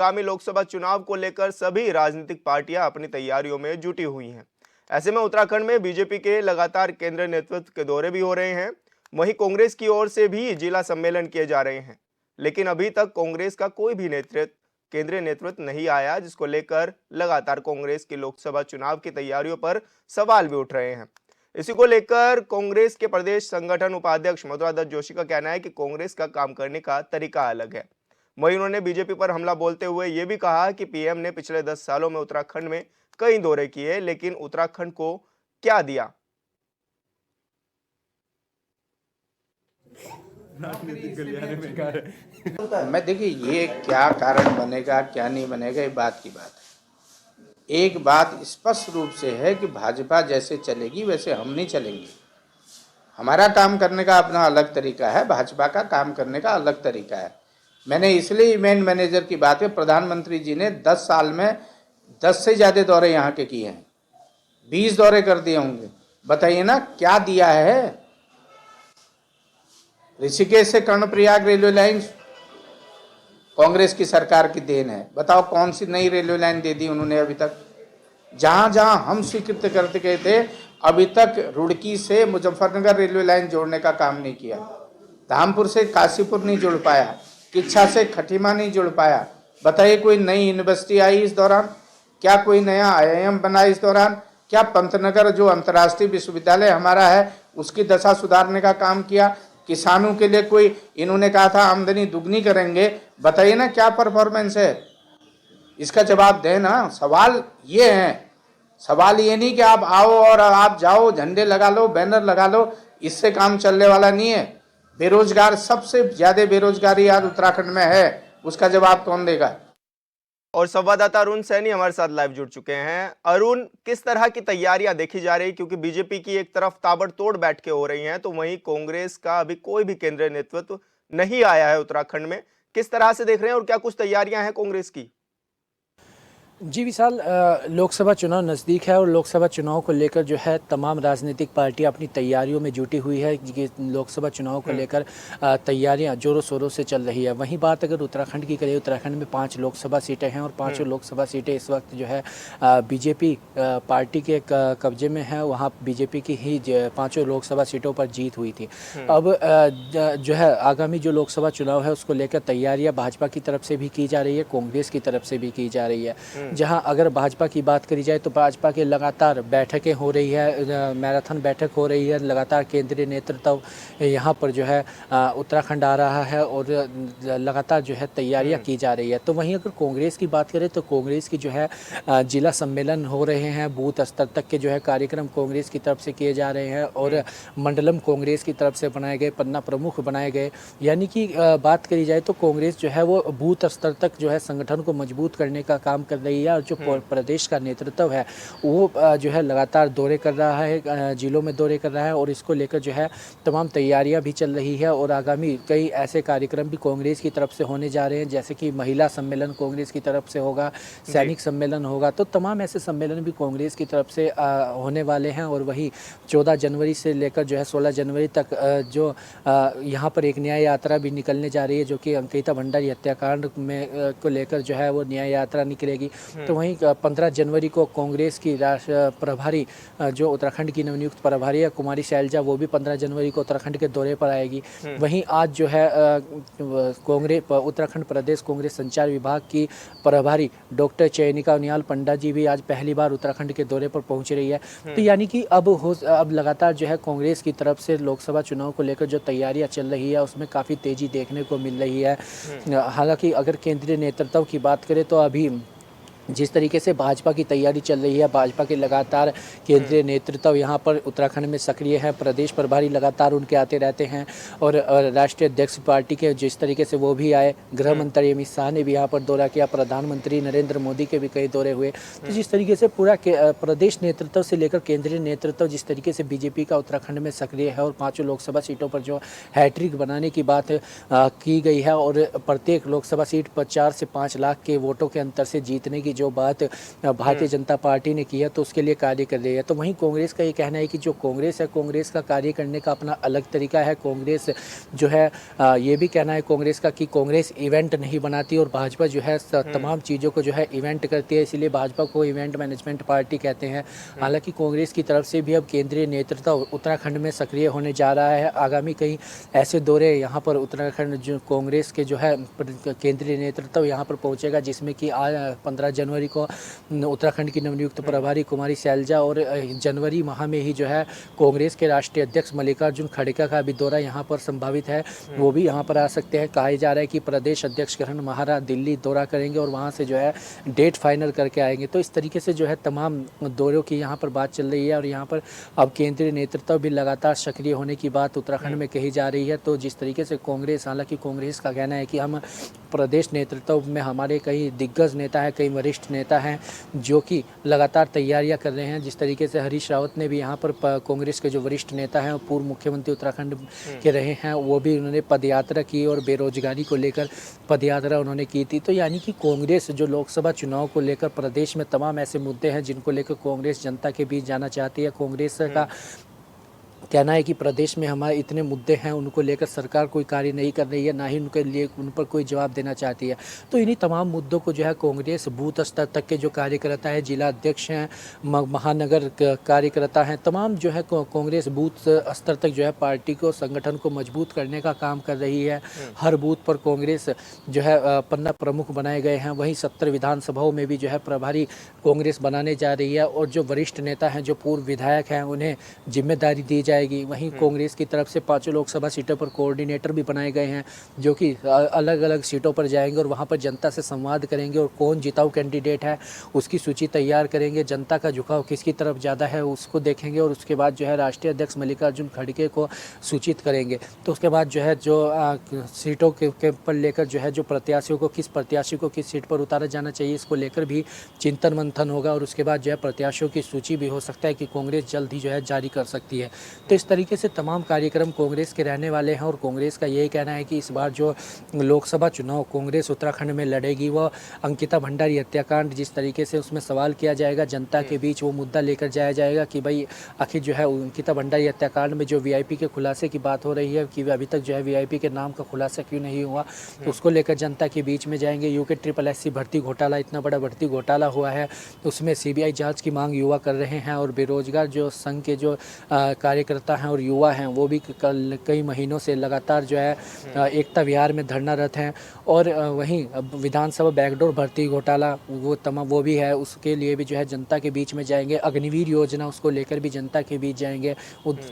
आगामी लोकसभा चुनाव को लेकर सभी राजनीतिक पार्टियां अपनी तैयारियों में जुटी हुई हैं। ऐसे में उत्तराखंड में बीजेपी के लगातार केंद्रीय नेतृत्व के दौरे भी हो रहे हैं। वहीं कांग्रेस की ओर से भी जिला सम्मेलन किए जा रहे हैं, लेकिन अभी तक कांग्रेस का कोई भी केंद्रीय नेतृत्व नहीं आया, जिसको लेकर लगातार कांग्रेस की लोकसभा चुनाव की तैयारियों पर सवाल भी उठ रहे हैं। इसी को लेकर कांग्रेस के प्रदेश संगठन उपाध्यक्ष मधुरा दत्त जोशी का कहना है कि कांग्रेस का काम करने का तरीका अलग है। वहीं उन्होंने बीजेपी पर हमला बोलते हुए यह भी कहा कि पीएम ने पिछले 10 सालों में उत्तराखंड में कई दौरे किए, लेकिन उत्तराखंड को क्या दिया। मैं देखिए ये क्या कारण बनेगा क्या नहीं बनेगा, ये बात की बात है। एक बात स्पष्ट रूप से है कि भाजपा जैसे चलेगी वैसे हम नहीं चलेंगे। हमारा काम करने का अपना अलग तरीका है, भाजपा का काम करने का अलग तरीका है। मैंने इसलिए इवेंट मैनेजर की बात है, प्रधानमंत्री जी ने 10 साल में 10 से ज़्यादा दौरे यहाँ के किए हैं, 20 दौरे कर दिए होंगे। बताइए ना क्या दिया है। ऋषिकेश से कर्णप्रयाग रेलवे लाइन कांग्रेस की सरकार की देन है। बताओ कौन सी नई रेलवे लाइन दे दी उन्होंने अभी तक। जहां जहां हम स्वीकृत करते गए थे, अभी तक रुड़की से मुजफ्फरनगर रेलवे लाइन जोड़ने का काम नहीं किया। धामपुर से काशीपुर नहीं जुड़ पाया, किच्छा से खटीमा नहीं जुड़ पाया। बताइए कोई नई यूनिवर्सिटी आई इस दौरान? क्या कोई नया आईआईएम बना इस दौरान? क्या पंतनगर जो अंतर्राष्ट्रीय विश्वविद्यालय हमारा है उसकी दशा सुधारने का काम किया? किसानों के लिए कोई, इन्होंने कहा था आमदनी दुगनी करेंगे। बताइए ना क्या परफॉर्मेंस है, इसका जवाब दें ना। सवाल ये है, सवाल ये नहीं कि आप आओ और आप जाओ, झंडे लगा लो, बैनर लगा लो, इससे काम चलने वाला नहीं है। बेरोजगार, सबसे ज्यादा बेरोजगारी आज उत्तराखंड में है, उसका जवाब कौन देगा। और संवाददाता अरुण सैनी हमारे साथ लाइव जुड़ चुके हैं। अरुण, किस तरह की तैयारियां देखी जा रही, क्योंकि बीजेपी की एक तरफ ताबड़तोड़ बैठकें हो रही हैं, तो वहीं कांग्रेस का अभी कोई भी केंद्रीय नेतृत्व नहीं आया है उत्तराखंड में। किस तरह से देख रहे हैं और क्या कुछ तैयारियां हैं कांग्रेस की? जी विशाल, लोकसभा चुनाव नज़दीक है और लोकसभा चुनाव को लेकर जो है तमाम राजनीतिक पार्टियां अपनी तैयारियों में जुटी हुई है। कि लोकसभा चुनाव को लेकर तैयारियां जोरों शोरों से चल रही है। वहीं बात अगर उत्तराखंड की करें, उत्तराखंड में 5 लोकसभा सीटें हैं और 5 लोकसभा सीटें इस वक्त जो है बीजेपी पार्टी के कब्जे में है। वहाँ बीजेपी की ही 5 लोकसभा सीटों पर जीत हुई थी। अब जो है आगामी जो लोकसभा चुनाव है उसको लेकर तैयारियाँ भाजपा की तरफ से भी की जा रही है, कांग्रेस की तरफ से भी की जा रही है। जहां अगर भाजपा की बात करी जाए तो भाजपा के लगातार बैठकें हो रही है, मैराथन बैठक हो रही है। लगातार केंद्रीय नेतृत्व यहां पर जो है उत्तराखंड आ रहा है और लगातार जो है तैयारियां की जा रही है। तो वहीं अगर कांग्रेस की बात करें तो कांग्रेस की जो है जिला सम्मेलन हो रहे हैं, बूथ स्तर तक के जो है कार्यक्रम कांग्रेस की तरफ से किए जा रहे हैं और मंडलम कांग्रेस की तरफ से बनाए गए, पन्ना प्रमुख बनाए गए। यानी कि बात करी जाए तो कांग्रेस जो है वो बूथ स्तर तक जो है संगठन को मजबूत करने का काम कर रही है और जो प्रदेश का नेतृत्व है वो जो है लगातार दौरे कर रहा है, जिलों में दौरे कर रहा है और इसको लेकर जो है तमाम तैयारियां भी चल रही है। और आगामी कई ऐसे कार्यक्रम भी कांग्रेस की तरफ से होने जा रहे हैं, जैसे कि महिला सम्मेलन कांग्रेस की तरफ से होगा, सैनिक सम्मेलन होगा। तो तमाम ऐसे सम्मेलन भी कांग्रेस की तरफ से होने वाले हैं। और वही 14 जनवरी से लेकर जो है 16 जनवरी तक जो यहाँ पर एक न्याय यात्रा भी निकलने जा रही है, जो कि अंकिता भंडारी हत्याकांड में को लेकर जो है वो न्याय यात्रा निकलेगी। तो वहीं 15 जनवरी को कांग्रेस की राष्ट्र प्रभारी जो उत्तराखंड की नवनियुक्त प्रभारी है कुमारी शैलजा, वो भी 15 जनवरी को उत्तराखंड के दौरे पर आएगी। वहीं आज जो है कांग्रेस उत्तराखंड प्रदेश कांग्रेस संचार विभाग की प्रभारी डॉक्टर चयनिका उनियाल पंडा जी भी आज पहली बार उत्तराखंड के दौरे पर पहुंच रही है। तो यानी कि अब लगातार जो है कांग्रेस की तरफ से लोकसभा चुनाव को लेकर जो तैयारियां चल रही है उसमें काफ़ी तेज़ी देखने को मिल रही है। हालांकि अगर केंद्रीय नेतृत्व की बात करें तो अभी जिस तरीके से भाजपा की तैयारी चल रही है, भाजपा के लगातार केंद्रीय नेतृत्व यहाँ पर उत्तराखंड में सक्रिय है, प्रदेश प्रभारी लगातार उनके आते रहते हैं और राष्ट्रीय अध्यक्ष पार्टी के जिस तरीके से वो भी आए, गृह मंत्री अमित शाह ने भी यहाँ पर दौरा किया, प्रधानमंत्री नरेंद्र मोदी के भी कई दौरे हुए। तो जिस तरीके से पूरा प्रदेश नेतृत्व से लेकर केंद्रीय नेतृत्व जिस तरीके से बीजेपी का उत्तराखंड में सक्रिय है और 5 लोकसभा सीटों पर जो हैट्रिक बनाने की बात की गई है और प्रत्येक लोकसभा सीट पर 4 से 5 लाख के वोटों के अंतर से जीतने की जो बात भारतीय जनता पार्टी ने किया तो उसके लिए कार्य कर रही है। तो वहीं कांग्रेस का ये कहना है कि जो कांग्रेस है, कांग्रेस का कार्य करने का अपना अलग तरीका है। कांग्रेस जो है ये भी कहना है कांग्रेस का कि कांग्रेस इवेंट नहीं बनाती और भाजपा जो है तमाम चीज़ों को जो है इवेंट करती है, इसलिए भाजपा को इवेंट मैनेजमेंट पार्टी कहते हैं। हालांकि कांग्रेस की तरफ से भी अब केंद्रीय नेतृत्व उत्तराखंड में सक्रिय होने जा रहा है। आगामी कई ऐसे दौरे यहाँ पर उत्तराखंड जो कांग्रेस के जो है केंद्रीय नेतृत्व यहाँ पर पहुँचेगा, जिसमें कि आज 15 जनवरी को उत्तराखंड की नवनियुक्त प्रभारी कुमारी शैलजा और जनवरी माह में ही जो है कांग्रेस के राष्ट्रीय अध्यक्ष मल्लिकार्जुन खड़गे का भी दौरा यहाँ पर संभावित है, वो भी यहाँ पर आ सकते हैं। कहा जा रहा है कि प्रदेश अध्यक्ष किरण महारा दिल्ली दौरा करेंगे और वहाँ से जो है डेट फाइनल करके आएंगे। तो इस तरीके से जो है तमाम दौरों की यहाँ पर बात चल रही है और यहाँ पर अब केंद्रीय नेतृत्व भी लगातार सक्रिय होने की बात उत्तराखंड में कही जा रही है। तो जिस तरीके से कांग्रेस, हालांकि कांग्रेस का कहना है कि हम प्रदेश नेतृत्व में हमारे कई दिग्गज नेता हैं, कई वरिष्ठ नेता हैं जो कि लगातार तैयारियां कर रहे हैं। जिस तरीके से हरीश रावत ने भी यहाँ पर कांग्रेस के जो वरिष्ठ नेता हैं, पूर्व मुख्यमंत्री उत्तराखंड के रहे हैं, वो भी उन्होंने पदयात्रा की और बेरोजगारी को लेकर पदयात्रा उन्होंने की थी। तो यानी कि कांग्रेस जो लोकसभा चुनाव को लेकर प्रदेश में तमाम ऐसे मुद्दे हैं जिनको लेकर कांग्रेस जनता के बीच जाना चाहती है। कांग्रेस का कहना है कि प्रदेश में हमारे इतने मुद्दे हैं, उनको लेकर सरकार कोई कार्य नहीं कर रही है, ना ही उनके लिए उन पर कोई जवाब देना चाहती है। तो इन्हीं तमाम मुद्दों को जो है कांग्रेस बूथ स्तर तक के जो कार्यकर्ता है, जिला अध्यक्ष हैं, महानगर कार्यकर्ता हैं, तमाम जो है कांग्रेस बूथ स्तर तक जो है पार्टी को, संगठन को मजबूत करने का काम कर रही है। हर बूथ पर कांग्रेस जो है पन्ना प्रमुख बनाए गए हैं। वहीं 70 विधानसभाओं में भी जो है प्रभारी कांग्रेस बनाने जा रही है और जो वरिष्ठ नेता हैं, जो पूर्व विधायक हैं, उन्हें जिम्मेदारी दी जाएगी। वहीं कांग्रेस की तरफ से 5 लोकसभा सीटों पर कोऑर्डिनेटर भी बनाए गए हैं जो कि अलग अलग सीटों पर जाएंगे और वहां पर जनता से संवाद करेंगे और कौन जिताऊ कैंडिडेट है उसकी सूची तैयार करेंगे। जनता का झुकाव किसकी तरफ ज़्यादा है उसको देखेंगे और उसके बाद जो है राष्ट्रीय अध्यक्ष मल्लिकार्जुन खड़गे को सूचित करेंगे। तो उसके बाद जो है जो सीटों के पर लेकर जो है जो प्रत्याशियों को, किस प्रत्याशी को किस सीट पर उतारा जाना चाहिए, इसको लेकर भी चिंतन मंथन होगा और उसके बाद जो है प्रत्याशियों की सूची भी हो सकता है कि कांग्रेस जल्द ही जो है जारी कर सकती है। तो इस तरीके से तमाम कार्यक्रम कांग्रेस के रहने वाले हैं और कांग्रेस का यही कहना है कि इस बार जो लोकसभा चुनाव कांग्रेस उत्तराखंड में लड़ेगी वह अंकिता भंडारी हत्याकांड, जिस तरीके से उसमें सवाल किया जाएगा, जनता के बीच वो मुद्दा लेकर जाया जाएगा कि भाई आखिर जो है अंकिता भंडारी हत्याकांड में जो वीआईपी के खुलासे की बात हो रही है कि अभी तक जो है वीआईपी के नाम का खुलासा क्यों नहीं हुआ, तो उसको लेकर जनता के बीच में जाएंगे। यूके SSC भर्ती घोटाला, इतना बड़ा भर्ती घोटाला हुआ है, उसमें सीबीआई जांच की मांग युवा कर रहे हैं और बेरोजगार जो संघ के जो कार्यकर्ता हैं और युवा हैं वो भी कल कई महीनों से लगातार जो है एकता विहार में धरनारत हैं। और वहीं विधानसभा बैकडोर भर्ती घोटाला वो भी है, उसके लिए भी जो है जनता के बीच में जाएंगे। अग्निवीर योजना, उसको लेकर भी जनता के बीच जाएंगे।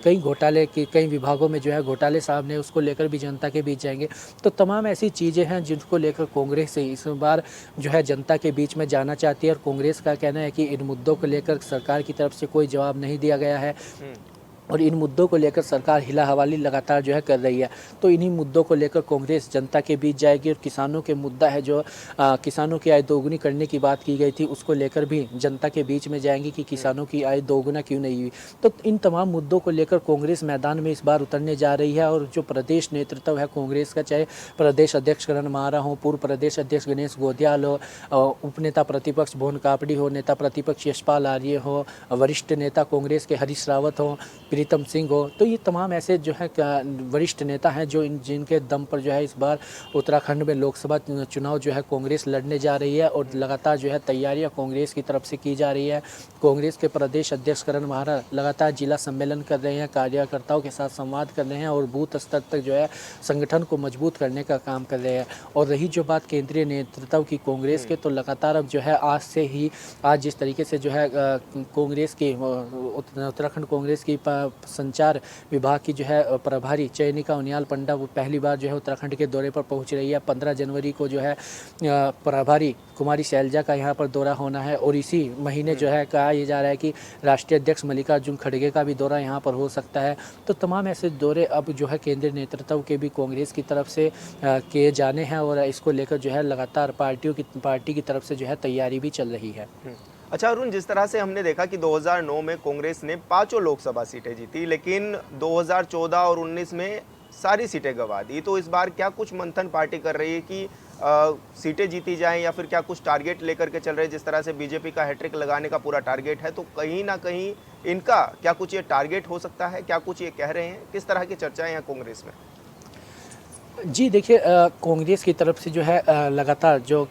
कई घोटाले के कई विभागों में जो है घोटाले साहब ने, उसको लेकर भी जनता के बीच जाएंगे। तो तमाम ऐसी चीज़ें हैं जिनको लेकर कांग्रेस से इस बार जो है जनता के बीच में जाना चाहती है और कांग्रेस का कहना है कि इन मुद्दों को लेकर सरकार की तरफ से कोई जवाब नहीं दिया गया है और इन मुद्दों को लेकर सरकार हिला हवाली लगातार जो है कर रही है। तो इन्हीं मुद्दों को लेकर कांग्रेस जनता के बीच जाएगी और किसानों के मुद्दा है जो किसानों की आय दोगुनी करने की बात की गई थी, उसको लेकर भी जनता के बीच में जाएंगी कि किसानों की आय दोगुना क्यों नहीं हुई। तो इन तमाम मुद्दों को लेकर कांग्रेस मैदान में इस बार उतरने जा रही है और जो प्रदेश नेतृत्व है कांग्रेस का, चाहे प्रदेश अध्यक्ष किरण महारा हो, पूर्व प्रदेश अध्यक्ष गणेश गोदियाल हो, उपनेता प्रतिपक्ष भुवन कापड़ी हो, नेता प्रतिपक्ष यशपाल आर्य हो, वरिष्ठ नेता कांग्रेस के हरीश रावत हो, प्रीतम सिंह हो, तो ये तमाम ऐसे जो है वरिष्ठ नेता हैं जो जिनके दम पर जो है इस बार उत्तराखंड में लोकसभा चुनाव जो है कांग्रेस लड़ने जा रही है और लगातार जो है तैयारियां कांग्रेस की तरफ से की जा रही है। कांग्रेस के प्रदेश अध्यक्ष किरण महारा लगातार जिला सम्मेलन कर रहे हैं, कार्यकर्ताओं के साथ संवाद कर रहे हैं और बूथ स्तर तक जो है संगठन को मजबूत करने का काम कर रहे हैं। और रही जो बात केंद्रीय नेतृत्व की कांग्रेस के, तो लगातार अब जो है आज जिस तरीके से जो है कांग्रेस की उत्तराखंड कांग्रेस की संचार विभाग की जो है प्रभारी चयनिका उनियाल पंडा वो पहली बार जो है उत्तराखंड के दौरे पर पहुंच रही है। 15 जनवरी को जो है प्रभारी कुमारी शैलजा का यहाँ पर दौरा होना है और इसी महीने जो है कहा यह जा रहा है कि राष्ट्रीय अध्यक्ष मल्लिकार्जुन खड़गे का भी दौरा यहाँ पर हो सकता है। तो तमाम ऐसे दौरे अब जो है केंद्रीय नेतृत्व के भी कांग्रेस की तरफ से किए जाने हैं और इसको लेकर जो है लगातार पार्टी की तरफ से जो है तैयारी भी चल रही है। अच्छा अरुण, जिस तरह से हमने देखा कि 2009 में कांग्रेस ने 5 लोकसभा सीटें जीती, लेकिन 2014 और 19 में सारी सीटें गंवा दी, तो इस बार क्या कुछ मंथन पार्टी कर रही है कि सीटें जीती जाएं, या फिर क्या कुछ टारगेट लेकर के चल रहे हैं? जिस तरह से बीजेपी का हैट्रिक लगाने का पूरा टारगेट है, तो कहीं ना कहीं इनका क्या कुछ ये टारगेट हो सकता है? क्या कुछ ये कह रहे हैं? किस तरह की चर्चाएं हैं कांग्रेस में? जी देखिए, कांग्रेस की तरफ से जो है लगातार जो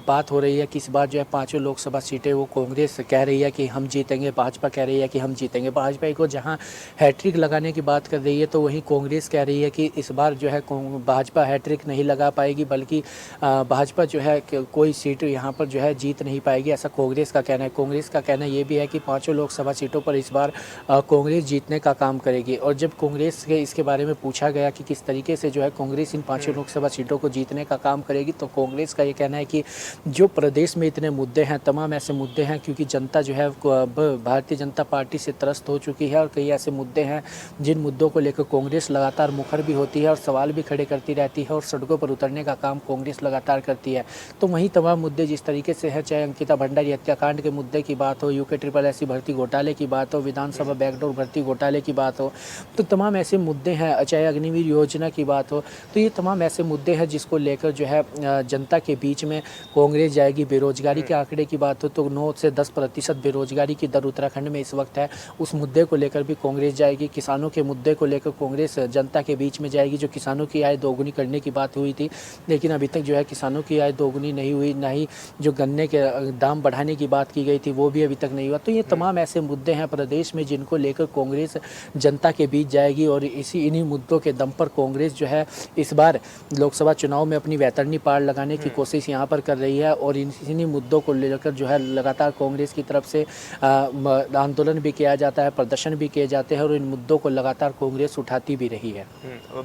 बात हो रही है कि इस बार जो है पांचों लोकसभा सीटें वो कांग्रेस कह रही है कि हम जीतेंगे, भाजपा कह रही है कि हम जीतेंगे। भाजपा को जहां हैट्रिक लगाने की बात कर रही है तो वहीं कांग्रेस कह रही है कि इस बार जो है भाजपा हैट्रिक नहीं लगा पाएगी, बल्कि भाजपा जो है कोई सीट यहाँ पर जो है जीत नहीं पाएगी, ऐसा कांग्रेस का कहना है। कांग्रेस का कहना ये भी है कि पाँचों लोकसभा सीटों पर इस बार कांग्रेस जीतने का काम करेगी। और जब कांग्रेस के इसके बारे में पूछा गया कि किस तरीके से जो है कांग्रेस इन पांचों लोकसभा सीटों को जीतने का काम करेगी, तो कांग्रेस का ये कहना है कि जो प्रदेश में इतने मुद्दे हैं, तमाम ऐसे मुद्दे हैं क्योंकि जनता जो है भारतीय जनता पार्टी से त्रस्त हो चुकी है, और कई ऐसे मुद्दे हैं जिन मुद्दों को लेकर कांग्रेस लगातार मुखर भी होती है और सवाल भी खड़े करती रहती है, और सड़कों पर उतरने का काम कांग्रेस लगातार करती है। तो वहीं तमाम मुद्दे जिस तरीके से है, चाहे अंकिता भंडारी हत्याकांड के मुद्दे की बात हो, यूके SSS भर्ती घोटाले की बात हो, विधानसभा बैकडोर भर्ती घोटाले की बात हो, तो तमाम ऐसे मुद्दे हैं, चाहे अग्निवीर योजना की बात हो, तो ये तमाम ऐसे मुद्दे हैं जिसको लेकर जो है जनता के बीच में कांग्रेस जाएगी। बेरोजगारी के आंकड़े की बात हो तो 9 से 10% बेरोजगारी की दर उत्तराखंड में इस वक्त है, उस मुद्दे को लेकर भी कांग्रेस जाएगी। किसानों के मुद्दे को लेकर कांग्रेस जनता के बीच में जाएगी। जो किसानों की आय दोगुनी करने की बात हुई थी, लेकिन अभी तक जो है किसानों की आय दोगुनी नहीं हुई, ना ही जो गन्ने के दाम बढ़ाने की बात की गई थी वो भी अभी तक नहीं हुआ। तो ये तमाम ऐसे मुद्दे हैं प्रदेश में जिनको लेकर कांग्रेस जनता के बीच जाएगी, और इन्हीं मुद्दों के दम पर कांग्रेस जो है इस बार लोकसभा चुनाव में अपनी वैतरणी पार लगाने की कोशिश यहाँ पर कर रही है। और इन्हीं मुद्दों को लेकर जो है लगातार कांग्रेस की तरफ से आंदोलन भी किया जाता है, प्रदर्शन भी किए जाते हैं, और इन मुद्दों को लगातार कांग्रेस उठाती भी रही है।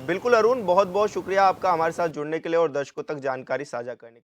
बिल्कुल अरुण, बहुत बहुत शुक्रिया आपका हमारे साथ जुड़ने के लिए और दर्शकों तक जानकारी साझा करने के लिए।